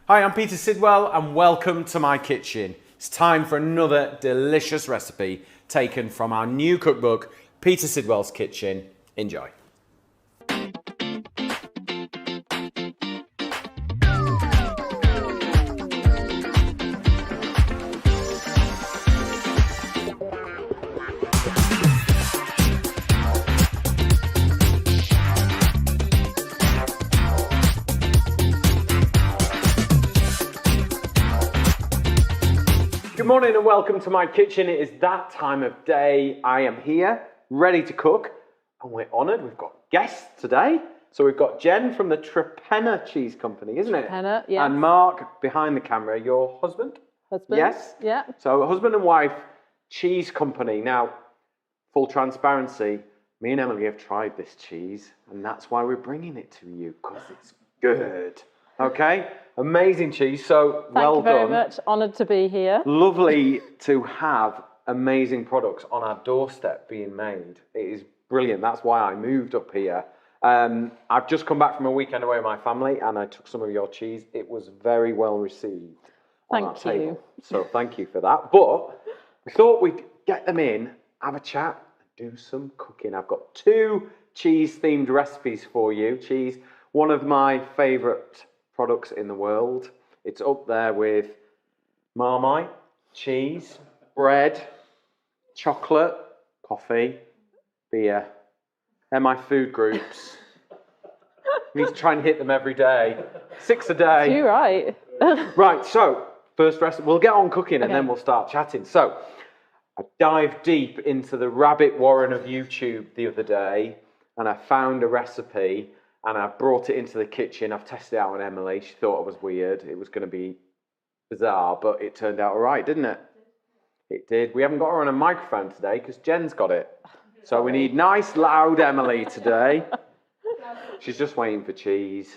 Hi, I'm Peter Sidwell and welcome to my kitchen. It's time for another delicious recipe taken from our new cookbook, Peter Sidwell's Kitchen. Enjoy. Good morning and welcome to my kitchen. It is that time of day. I am here, ready to cook, and we're honoured. We've got guests today. So we've got Jen from the Trepenna Cheese Company, isn't it? Trepenna, yes. And Mark behind the camera, your husband? Husband? Yes? Yeah. So husband and wife cheese company. Now, full transparency, me and Emily have tried this cheese, and that's why we're bringing it to you, because it's good. Okay? Amazing cheese, so well done. Thank you very much. Honoured to be here. Lovely to have amazing products on our doorstep being made. It is brilliant. That's why I moved up here. I've just come back from a weekend away with my family and I took some of your cheese. It was very well received on our table. So thank you for that. But we thought we'd get them in, have a chat, and do some cooking. I've got 2 cheese-themed recipes for you. Cheese, one of my favourite products in the world. It's up there with Marmite, cheese, bread, chocolate, coffee, beer. They're my food groups. I need to try and hit them every day. 6 a day. You're right. Right, so first recipe. We'll get on cooking and then we'll start chatting. So I dived deep into the rabbit warren of YouTube the other day and I found a recipe and I brought it into the kitchen. I've tested it out on Emily. She thought it was weird. It was going to be bizarre, but it turned out all right, didn't it? It did. We haven't got her on a microphone today because Jen's got it. So we need nice, loud Emily today. She's just waiting for cheese.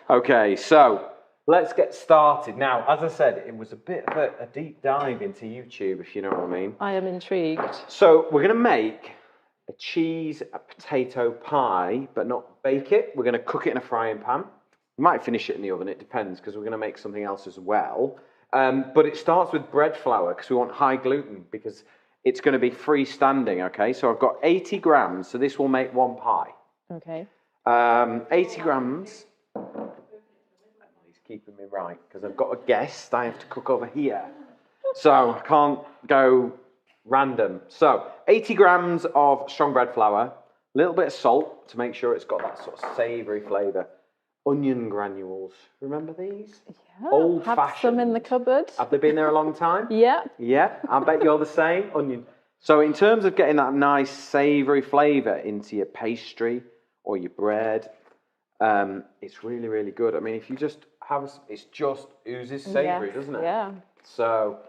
Okay, so let's get started. Now, as I said, it was a bit of a deep dive into YouTube, if you know what I mean. I am intrigued. So we're going to make a cheese potato pie, but not bake it. We're going to cook it in a frying pan. We might finish it in the oven, it depends, because we're going to make something else as well. But it starts with bread flour, because we want high gluten, because it's going to be freestanding, okay? So I've got 80 grams, so this will make 1 pie. Okay. 80 grams. He's keeping me right, because I've got a guest I have to cook over here. So I can't go random. So 80 grams of strong bread flour, a little bit of salt to make sure it's got that sort of savoury flavour. Onion granules. Remember these? Yeah. Old-fashioned. Have some in the cupboard. Have they been there a long time? Yeah. Yeah, I bet you're the same. Onion. So in terms of getting that nice savoury flavour into your pastry or your bread, it's really, really good. I mean, if you just have, it just oozes savoury, doesn't it? Yeah. So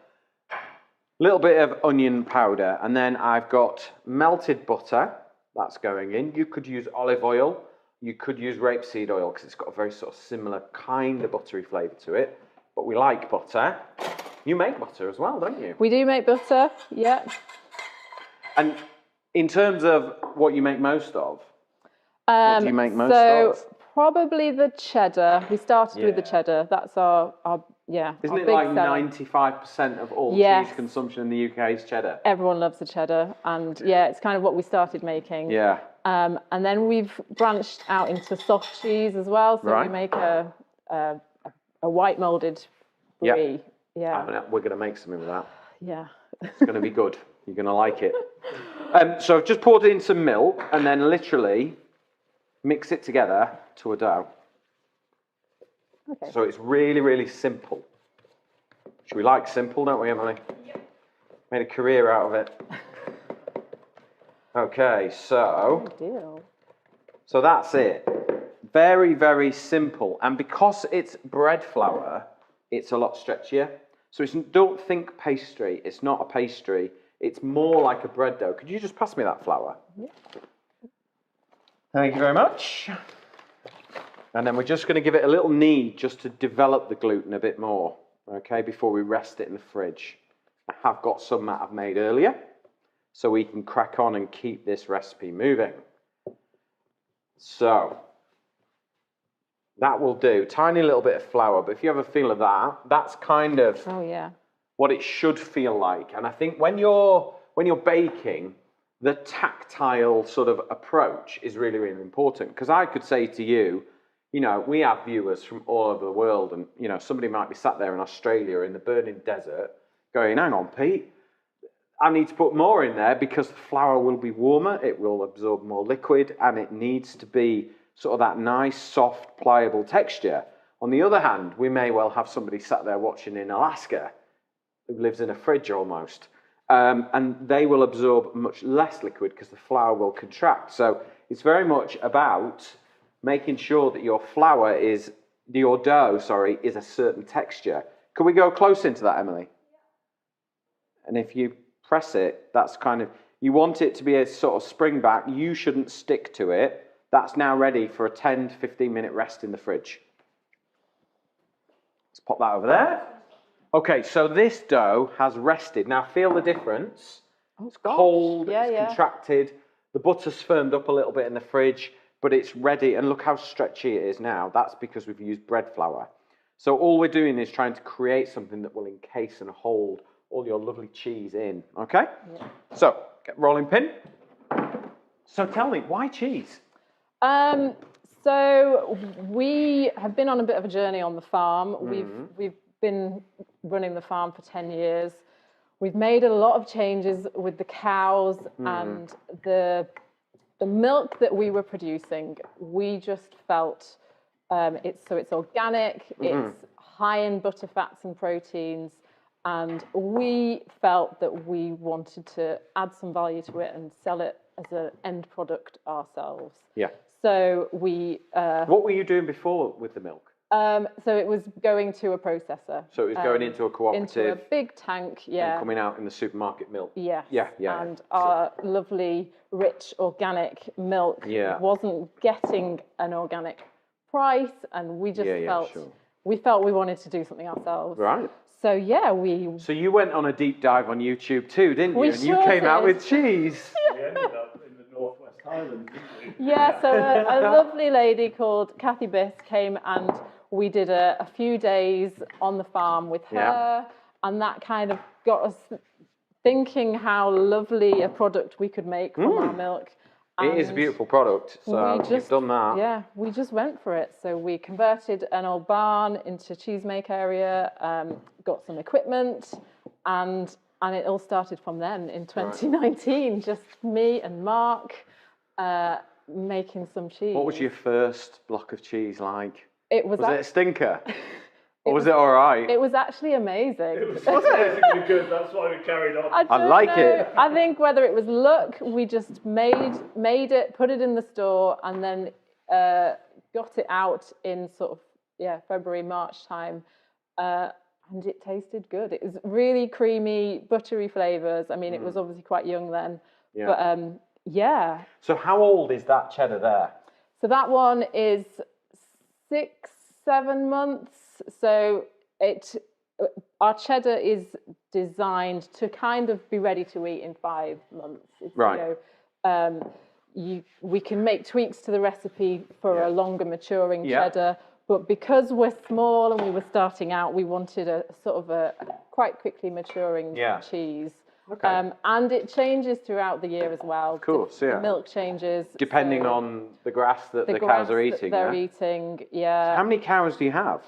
a little bit of onion powder, and then I've got melted butter. That's going in. You could use olive oil. You could use rapeseed oil because it's got a very sort of similar kind of buttery flavour to it. But we like butter. You make butter as well, don't you? We do make butter, yeah. And in terms of what you make most of, what do you make most of? So probably the cheddar. We started with the cheddar. That's our Isn't our it big like seller. 95% of all cheese consumption in the UK is cheddar? Everyone loves the cheddar, and it's kind of what we started making. Yeah. And then we've branched out into soft cheese as well. So we make a white moulded brie. Yeah. We're going to make something with that. Yeah. It's going to be good. You're going to like it. So I've just poured in some milk and then literally mix it together to a dough. Okay. So it's really, really simple. Should we like simple, don't we, Emily? Yep. Made a career out of it. Okay, so that's it. Very, very simple. And because it's bread flour, it's a lot stretchier. So don't think pastry. It's not a pastry. It's more like a bread dough. Could you just pass me that flour? Yeah. Thank you very much. And then we're just going to give it a little knead just to develop the gluten a bit more, okay, before we rest it in the fridge. I have got some that I've made earlier, so we can crack on and keep this recipe moving. So, That will do. Tiny little bit of flour, but if you have a feel of that, that's kind of what it should feel like. And I think when you're baking, the tactile sort of approach is really, really important. Because I could say to you, you know, we have viewers from all over the world, and you know, somebody might be sat there in Australia in the burning desert going, hang on, Pete, I need to put more in there because the flour will be warmer, it will absorb more liquid, and it needs to be sort of that nice, soft, pliable texture. On the other hand, we may well have somebody sat there watching in Alaska who lives in a fridge almost, and they will absorb much less liquid because the flour will contract. So it's very much about making sure that your dough, is a certain texture. Could we go close into that, Emily? And if you press it, that's kind of, you want it to be a sort of spring back. You shouldn't stick to it. That's now ready for a 10 to 15 minute rest in the fridge. Let's pop that over there. Okay, so this dough has rested. Now feel the difference. It's cold, it's contracted. The butter's firmed up a little bit in the fridge, but it's ready. And look how stretchy it is now. That's because we've used bread flour. So all we're doing is trying to create something that will encase and hold all your lovely cheese in, okay? Yeah. So, get rolling pin. So tell me, why cheese? So we have been on a bit of a journey on the farm. We've been running the farm for 10 years. We've made a lot of changes with the cows and the milk that we were producing. We just felt it's organic, it's high in butter, fats and proteins, and we felt that we wanted to add some value to it and sell it as an end product ourselves. Yeah. So we... what were you doing before with the milk? So it was going to a processor. So it was going into a cooperative. Into a big tank, And coming out in the supermarket milk. Yes. Yeah. And our lovely, rich, organic milk wasn't getting an organic price, and we just we felt we wanted to do something ourselves. Right. So we... So you went on a deep dive on YouTube too, didn't you? And you came out with cheese. We ended up in the Northwest Highlands, didn't we? Yeah, so a lovely lady called Kathy Biss came, and we did a few days on the farm with her, and that kind of got us thinking how lovely a product we could make from our milk. It is a beautiful product, so you've done that. Yeah, we just went for it. So we converted an old barn into a cheese make area, got some equipment, and it all started from then in 2019. Just me and Mark making some cheese. What was your first block of cheese like? Was it a stinker? Or was it all right? It was actually amazing. It was surprisingly good. That's why we carried on. I like it. I think whether it was luck, we just made it, put it in the store, and then got it out in sort of February, March time, and it tasted good. It was really creamy, buttery flavors. I mean, it was obviously quite young then, but So how old is that cheddar there? So that one is 6-7 months. So our cheddar is designed to kind of be ready to eat in 5 months. Right. We can make tweaks to the recipe for a longer maturing cheddar, but because we're small and we were starting out, we wanted a sort of a quite quickly maturing cheese. Okay. And it changes throughout the year as well. Of course, The milk changes. Depending on the grass that the cows are eating. They're eating, So how many cows do you have?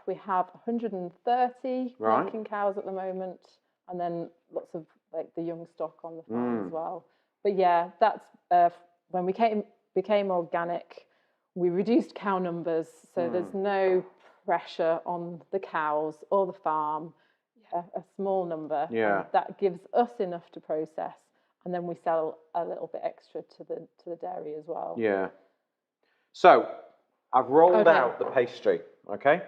We have 130 milking cows at the moment, and then lots of like the young stock on the farm as well. But that's when we became organic, we reduced cow numbers, so there's no pressure on the cows or the farm. A small number. Yeah. That gives us enough to process, and then we sell a little bit extra to the dairy as well. Yeah. So I've rolled out the pastry, okay?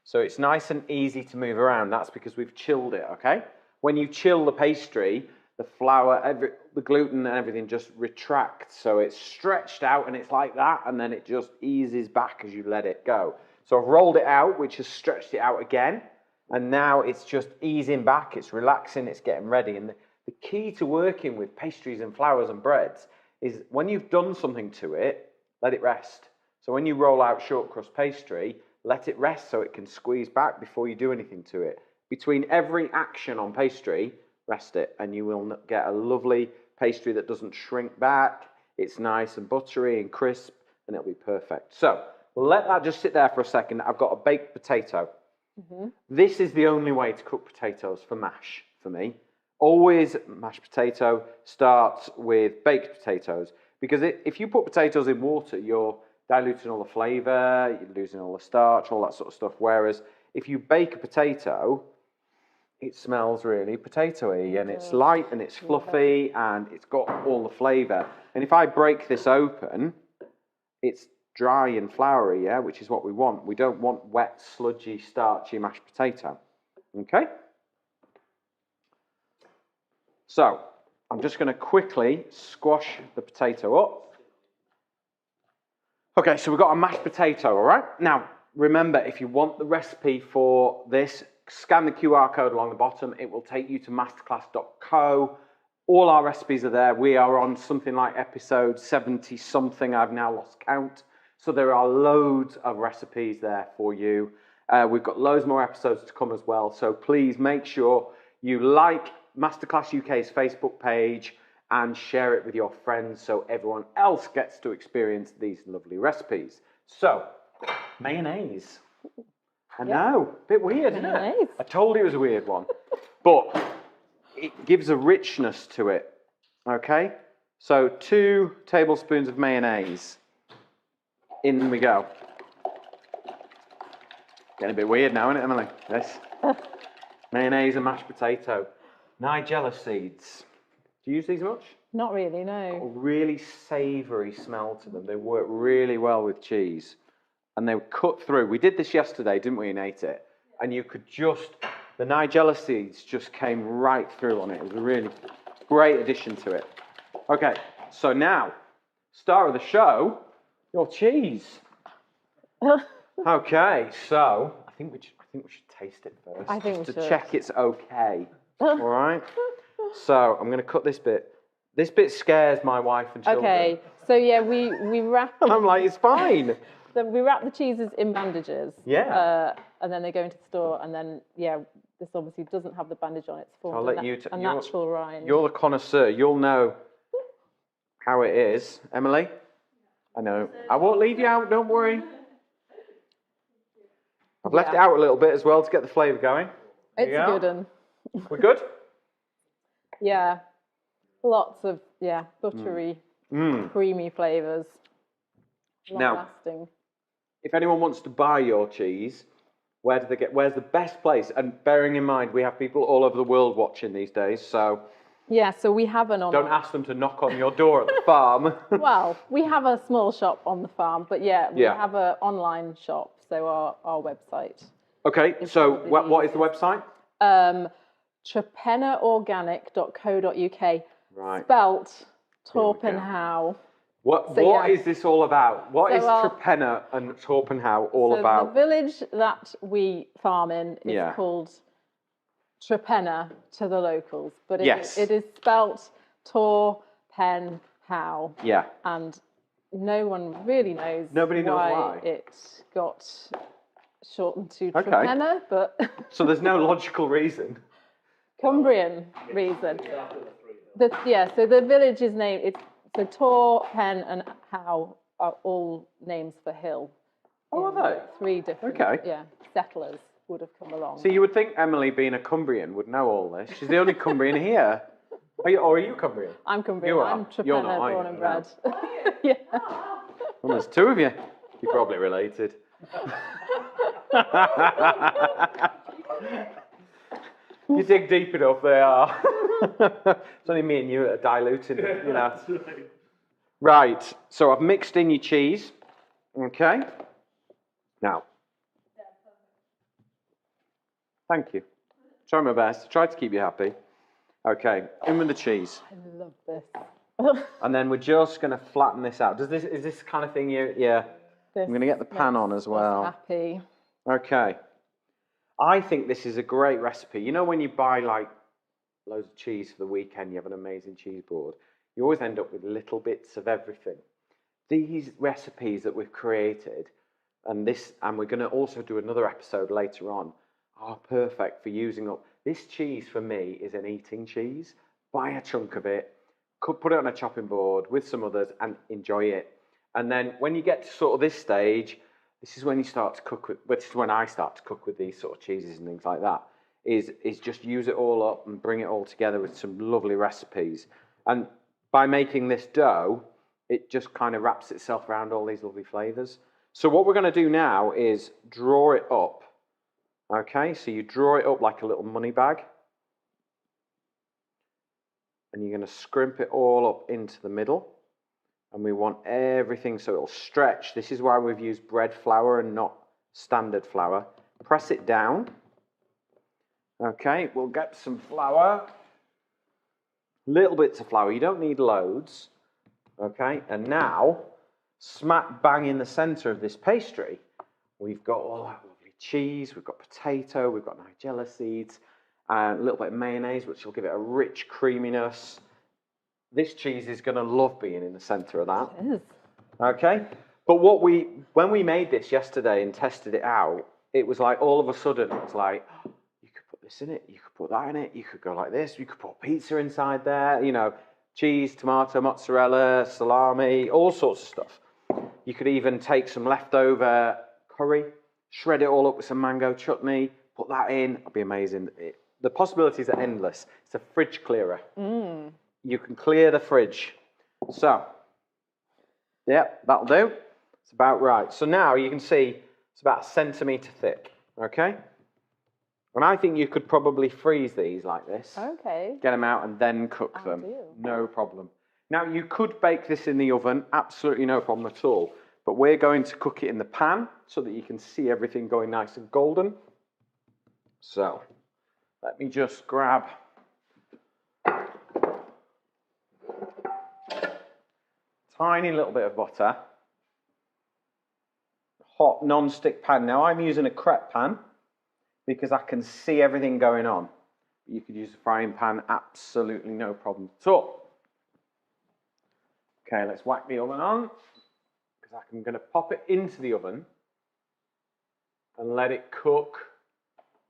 So it's nice and easy to move around. That's because we've chilled it, okay? When you chill the pastry, the flour, the gluten and everything just retracts. So it's stretched out and it's like that, and then it just eases back as you let it go. So I've rolled it out, which has stretched it out again. And now it's just easing back, it's relaxing, it's getting ready. And the key to working with pastries and flours and breads is when you've done something to it, let it rest. So when you roll out short crust pastry, let it rest so it can squeeze back before you do anything to it. Between every action on pastry, rest it, and you will get a lovely pastry that doesn't shrink back. It's nice and buttery and crisp, and it'll be perfect. So we'll let that just sit there for a second. I've got a baked potato. This is the only way to cook potatoes for mash for me. Always mashed potato starts with baked potatoes, because if you put potatoes in water, you're diluting all the flavour, you're losing all the starch, all that sort of stuff. Whereas if you bake a potato, it smells really potatoey, and it's light and it's fluffy and it's got all the flavour. And if I break this open, it's dry and floury, yeah, which is what we want. We don't want wet, sludgy, starchy mashed potato. Okay? So I'm just going to quickly squash the potato up. Okay, so we've got a mashed potato, all right? Now, remember, if you want the recipe for this, scan the QR code along the bottom. It will take you to masterclass.co. All our recipes are there. We are on something like episode 70-something. I've now lost count. So there are loads of recipes there for you. We've got loads more episodes to come as well. So please make sure you like Masterclass UK's Facebook page and share it with your friends so everyone else gets to experience these lovely recipes. So, mayonnaise. I know, a bit weird, isn't it? I told you it was a weird one. But it gives a richness to it. Okay? So 2 tablespoons of mayonnaise. In we go. Getting a bit weird now, isn't it, Emily? This. Mayonnaise and mashed potato. Nigella seeds. Do you use these much? Not really, no. A really savoury smell to them. They work really well with cheese. And they were cut through. We did this yesterday, didn't we, and ate it? And you could just, the Nigella seeds just came right through on it. It was a really great addition to it. Okay, so now, star of the show, your cheese. Okay, so I think we should taste it first. I think we to should. check it's okay. All right. So I'm going to cut this bit. This bit scares my wife and children. Okay, so yeah, we wrap. And I'm like, it's fine. So we wrap the cheeses in bandages. Yeah. And then they go into the store, and then this obviously doesn't have the bandage on it. It's formed I'll let you. a natural rind. You're the connoisseur. You'll know how it is, Emily. I know. I won't leave you out. Don't worry. I've left it out a little bit as well to get the flavour going. It's a good one. We're good? Yeah. Lots of buttery, creamy flavours. Now, Long-lasting. if anyone wants to buy your cheese, where's the best place? And bearing in mind, we have people all over the world watching these days, so... Yeah, so we have an online... Don't ask them to knock on your door at the farm. Well, we have a small shop on the farm, but we have an online shop, so our website. Okay, so what is the website? trepennaorganic.co.uk. Right. Spelt Torpenhow. What is this all about? What is Trepenna and Torpenhow all about? The village that we farm in is called Trepenna to the locals, but it is spelt Torpenhow. Yeah. And no one really knows why it got shortened to Trepenna, but... So there's no logical reason? Cumbrian reason. So the village is named... So Tor, Pen, and How are all names for hill. Oh, are they? 3 different settlers would have come along. So you would think Emily, being a Cumbrian, would know all this. She's the only Cumbrian here. Are you Cumbrian? I'm Cumbrian. You are. I'm Trepenna, born and bred. Yeah. Well, there's 2 of you. You're probably related. You dig deep enough, they are. It's only me and you that are diluting it, you know. Right, so I've mixed in your cheese. Okay. Now. Thank you. Try my best. Try to keep you happy. Okay, in with the cheese. I love this. And then we're just going to flatten this out. Is this kind of thing I'm going to get the pan on as well. Happy. Okay. I think this is a great recipe. You know when you buy like loads of cheese for the weekend, you have an amazing cheese board. You always end up with little bits of everything. these recipes that we've created, and we're going to also do another episode later on, are perfect for using up. This cheese for me is an eating cheese. Buy a chunk of it, put it on a chopping board with some others and enjoy it. And then when you get to sort of this stage, this is when you start to cook with, this is when I start to cook with these sort of cheeses and things like that, is just use it all up and bring it all together with some lovely recipes. And by making this dough, it just kind of wraps itself around all these lovely flavors. So what we're going to do now is draw it up. Okay, so you draw it up like a little money bag. And you're going to scrimp it all up into the middle. And we want everything so it'll stretch. This is why we've used bread flour and not standard flour. Press it down. Okay, we'll get some flour. Little bits of flour. You don't need loads. Okay, and now, smack bang in the center of this pastry, we've got all that lovely cheese, we've got potato, we've got nigella seeds, and a little bit of mayonnaise, which will give it a rich creaminess. This cheese is going to love being in the center of that. It is. Okay, but when we made this yesterday and tested it out, it was like all of a sudden, it was like, oh, you could put this in it, you could put that in it, you could go like this, you could put pizza inside there, you know, cheese, tomato, mozzarella, salami, all sorts of stuff. You could even take some leftover curry, shred it all up with some mango chutney, put that in, it'll be amazing. The possibilities are endless. It's a fridge clearer. You can clear the fridge. So, yeah, that'll do. It's about right. So now you can see it's about 1 centimetre thick, okay? And I think you could probably freeze these like this. Okay. Get them out and then cook them. No problem. Now, you could bake this in the oven, absolutely no problem at all. But we're going to cook it in the pan so that you can see everything going nice and golden. So, let me just grab tiny little bit of butter. Hot non-stick pan. Now, I'm using a crepe pan because I can see everything going on. You could use a frying pan, absolutely no problem at all. Okay, let's whack the oven on because I'm going to pop it into the oven and let it cook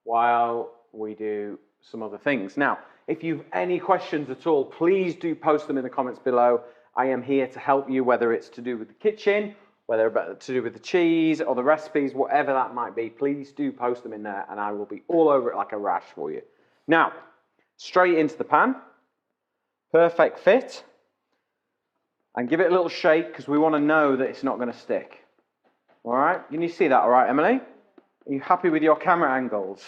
while we do some other things. Now, if you've any questions at all, please do post them in the comments below. I am here to help you, whether it's to do with the kitchen, whether it's to do with the cheese or the recipes, whatever that might be. Please do post them in there and I will be all over it like a rash for you. Now, straight into the pan. Perfect fit. And give it a little shake because we want to know that it's not going to stick. All right? Can you see that all right, Emily? Are you happy with your camera angles?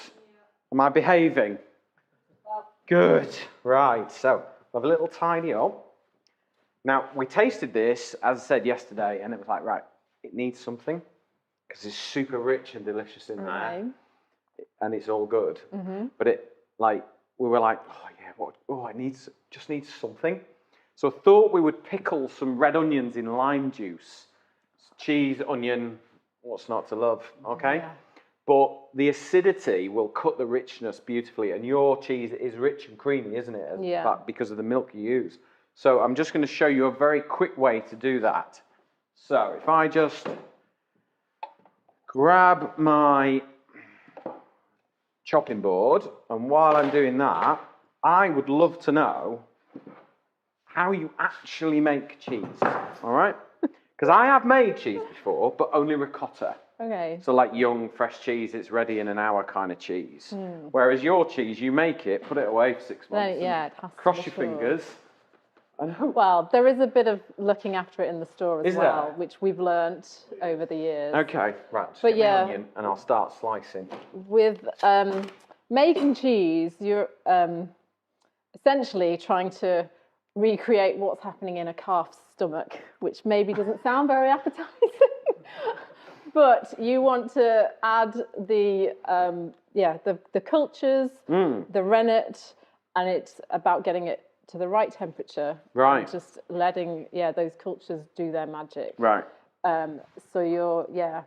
Am I behaving? Good. Right, so we'll have a little tidy up. Now, we tasted this, as I said yesterday, and it was like, right, it needs something because it's super rich and delicious in there, and it's all good. But we were like, oh yeah, it just needs something. So I thought we would pickle some red onions in lime juice, cheese, onion, what's not to love, okay? Yeah. But the acidity will cut the richness beautifully, and your cheese is rich and creamy, isn't it? Yeah. Because of the milk you use. So I'm just going to show you a very quick way to do that. So if I just grab my chopping board, and while I'm doing that, I would love to know how you actually make cheese, all right? Because I have made cheese before, but only ricotta. Okay. So like young, fresh cheese, it's ready in an hour kind of cheese. Whereas your cheese, you make it, put it away for 6 months, yeah, it has cross your fingers. Well, there is a bit of looking after it in the store as well, which we've learnt over the years. Okay, right. But yeah, onion and I'll start slicing. With making cheese, you're essentially trying to recreate what's happening in a calf's stomach, which maybe doesn't sound very appetizing. But you want to add the cultures, the rennet, and it's about getting it to the right temperature. Right. And just letting those cultures do their magic. Right. So you're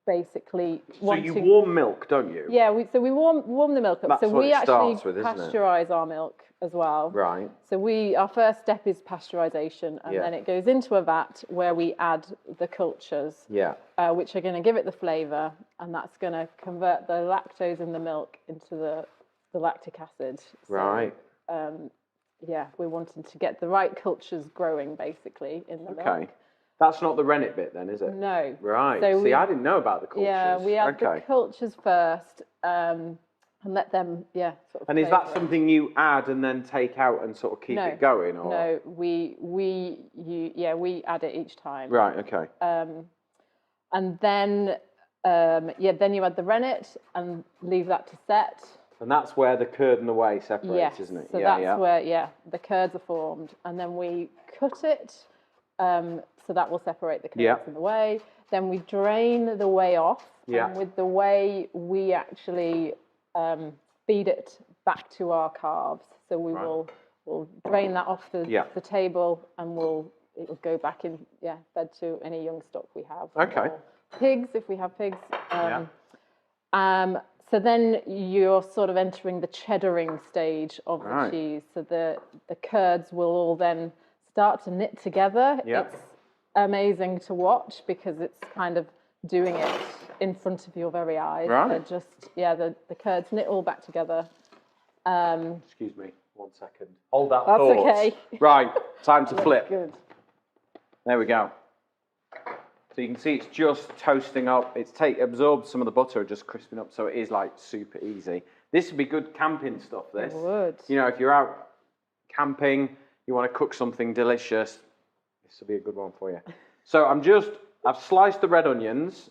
basically So want you to... warm milk, don't you? Yeah, so we warm the milk up. That's so what we it actually starts with, isn't it? pasteurize our milk as well. Right. So our first step is pasteurization, and then it goes into a vat where we add the cultures, which are going to give it the flavor, and that's going to convert the lactose in the milk into the lactic acid. So, Right. yeah, we're wanting to get the right cultures growing, basically, in the milk. That's not the rennet bit then, is it? No. Right. So See, I didn't know about the cultures. Yeah, we add the cultures first, and let them, sort of. And is that something you add and then take out and sort of keep it going, or? No, we add it each time. Right. Okay. And then then you add the rennet and leave that to set. And that's where the curd and the whey separates, isn't it? So that's where the curds are formed, and then we cut it. So that will separate the curds and the whey. Then we drain the whey off. And with the whey, we actually feed it back to our calves. So we'll drain that off the table, and it will go back in fed to any young stock we have. Okay. Or pigs, if we have pigs. So then you're sort of entering the cheddaring stage of the cheese. So the curds will all then start to knit together. It's amazing to watch because it's kind of doing it in front of your very eyes. Right. They're just, the curds knit all back together. Excuse me, 1 second. Hold that That's thought. okay. Right, time to flip. Good. There we go. So you can see it's just toasting up. It's absorbed some of the butter, just crisping up, so it is like super easy. This would be good camping stuff, this. It would. You know, if you're out camping, you want to cook something delicious, this will be a good one for you. So I've sliced the red onions,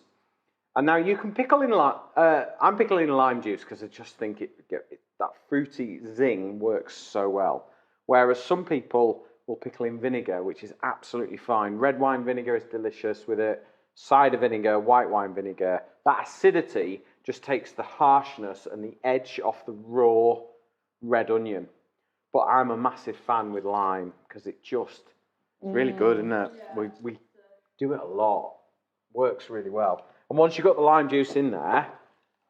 and now you can pickle in I'm pickling lime juice because I just think that fruity zing works so well. Whereas some people will pickle in vinegar, which is absolutely fine. Red wine vinegar is delicious with it. Cider vinegar, white wine vinegar. That acidity just takes the harshness and the edge off the raw red onion. But I'm a massive fan with lime because it's really good, isn't it? Yeah. We do it a lot. Works really well. And once you've got the lime juice in there,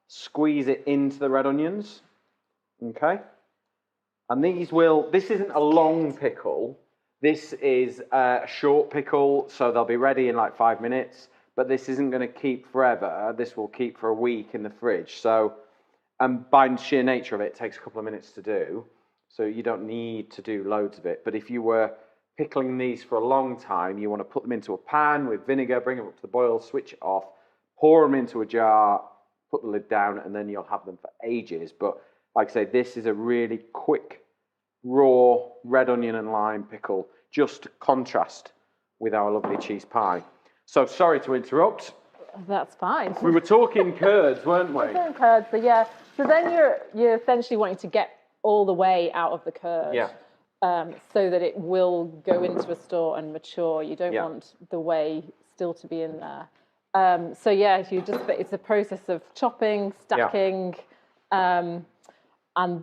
squeeze it into the red onions. Okay? And this isn't a long pickle. This is a short pickle, so they'll be ready in like 5 minutes. But this isn't going to keep forever. This will keep for a week in the fridge. So, and by sheer nature of it, it takes a couple of minutes to do. So you don't need to do loads of it. But if you were pickling these for a long time, you want to put them into a pan with vinegar, bring them up to the boil, switch it off, pour them into a jar, put the lid down, and then you'll have them for ages. But like I say, this is a really quick, raw red onion and lime pickle, just to contrast with our lovely cheese pie. So sorry to interrupt. That's fine. We were talking curds, weren't we? We're talking curds, but yeah. So then you're essentially wanting to get all the whey out of the curd. Yeah. So that it will go into a store and mature. You don't want the whey still to be in there. So yeah, it's a process of chopping, stacking, and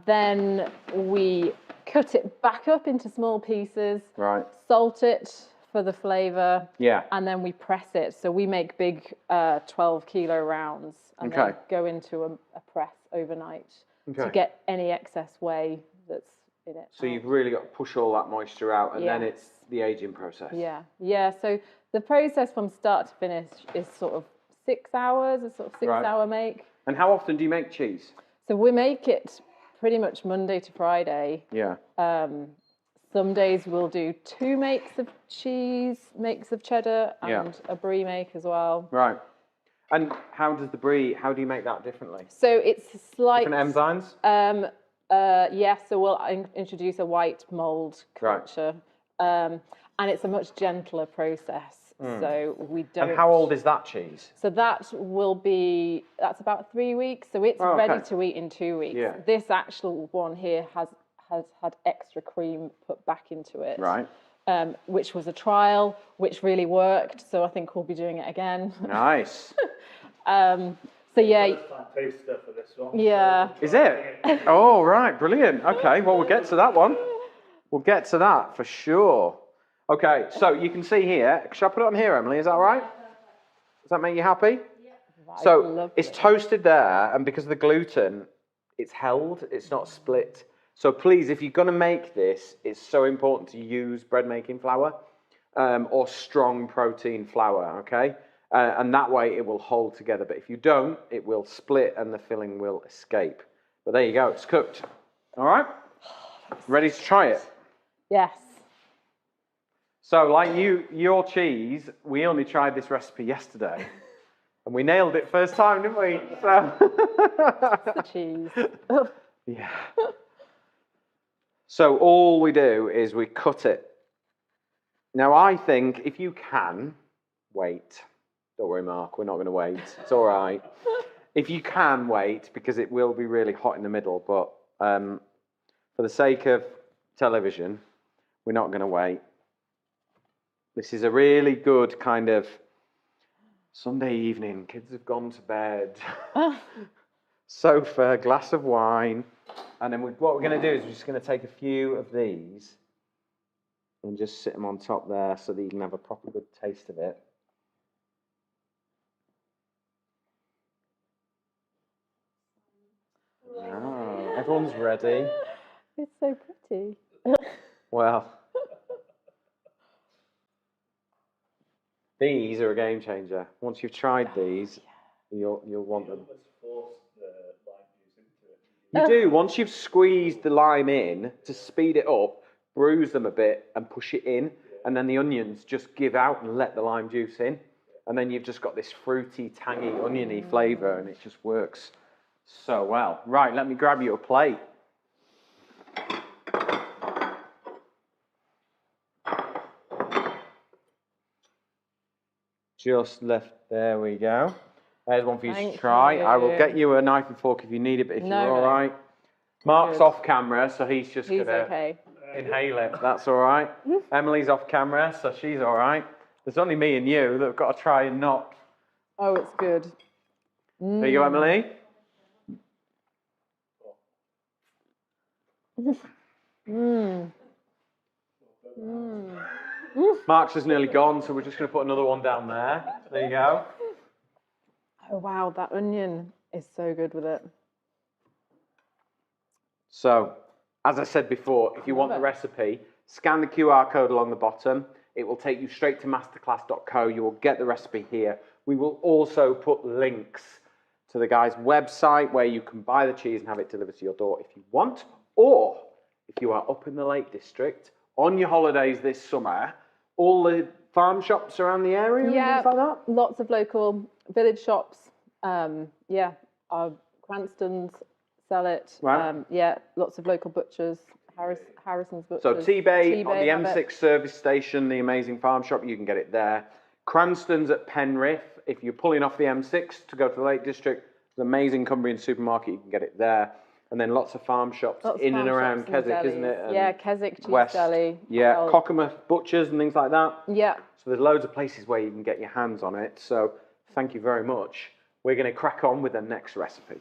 then we cut it back up into small pieces. Right. Salt it for the flavour. Yeah. And then we press it. So we make big 12-kilo rounds and then go into a press overnight to get any excess whey that's in it. So you've really got to push all that moisture out, and then it's the aging process. Yeah. So the process from start to finish is sort of 6 hours, a sort of 6-hour make. And how often do you make cheese? So we make it pretty much Monday to Friday. Yeah. Some days we'll do 2 makes of cheese, makes of cheddar, and a brie make as well. Right. And how do you make that differently? So it's a slight... Different enzymes? So we'll introduce a white mould culture. Right. And it's a much gentler process. So we don't... And how old is that cheese? So that's about 3 weeks. So it's ready to eat in 2 weeks. Yeah. This actual one here has had extra cream put back into it. Right. Which was a trial, which really worked. So I think we'll be doing it again. Nice. So yeah. First time taster for this one. Yeah. Is it? Oh, right. Brilliant. Okay. Well, we'll get to that one. We'll get to that for sure. Okay. So you can see here. Shall I put it on here, Emily? Is that all right? Does that make you happy? Yeah. So lovely. it's toasted there, and because of the gluten, it's held, it's not split. So please, if you're going to make this, it's so important to use bread making flour or strong protein flour, okay? And that way it will hold together. But if you don't, it will split and the filling will escape. But there you go, it's cooked. All right? Ready to try it? Yes. So like your cheese, we only tried this recipe yesterday. And we nailed it first time, didn't we? So The cheese. yeah. So all we do is we cut it. Now I think if you can wait, don't worry, Mark, we're not going to wait. It's all right. If you can wait, because it will be really hot in the middle, but for the sake of television, we're not going to wait. This is a really good kind of Sunday evening, kids have gone to bed, sofa, glass of wine, and then what we're going to do is we're just going to take a few of these and just sit them on top there so that you can have a proper good taste of it. Oh, everyone's ready. It's so pretty. Well, these are a game changer. Once you've tried these, you'll want them. You do. Once you've squeezed the lime in to speed it up, bruise them a bit and push it in, and then the onions just give out and let the lime juice in, and then you've just got this fruity, tangy, oniony flavour, and it just works so well. Right, let me grab you a plate. Just left, there we go. There's one for you to try. I will get you a knife and fork if you need it, but if you're all right. Mark's off camera, so he's just going to inhale it. That's all right. Emily's off camera, so she's all right. There's only me and you that have got to try and not. Oh, it's good. There you go, Emily. Mark's is nearly gone, so we're just going to put another one down there. There you go. Oh, wow, that onion is so good with it. So, as I said before, if you want the recipe, scan the QR code along the bottom. It will take you straight to masterclass.co. You will get the recipe here. We will also put links to the guy's website where you can buy the cheese and have it delivered to your door if you want. Or, if you are up in the Lake District, on your holidays this summer, all the farm shops around the area and things like that? Lots of local village shops. Cranston's sell it. Right. Lots of local butchers. Harrison's Butchers. So T-Bay on the M6 service station, the amazing farm shop, you can get it there. Cranston's at Penrith. If you're pulling off the M6 to go to the Lake District, the amazing Cumbrian supermarket, you can get it there. And then lots of farm shops in and around Keswick, isn't it? And Keswick Cheese West. Deli. Yeah, Cockermouth Butchers and things like that. Yeah. So there's loads of places where you can get your hands on it. So thank you very much. We're going to crack on with the next recipe.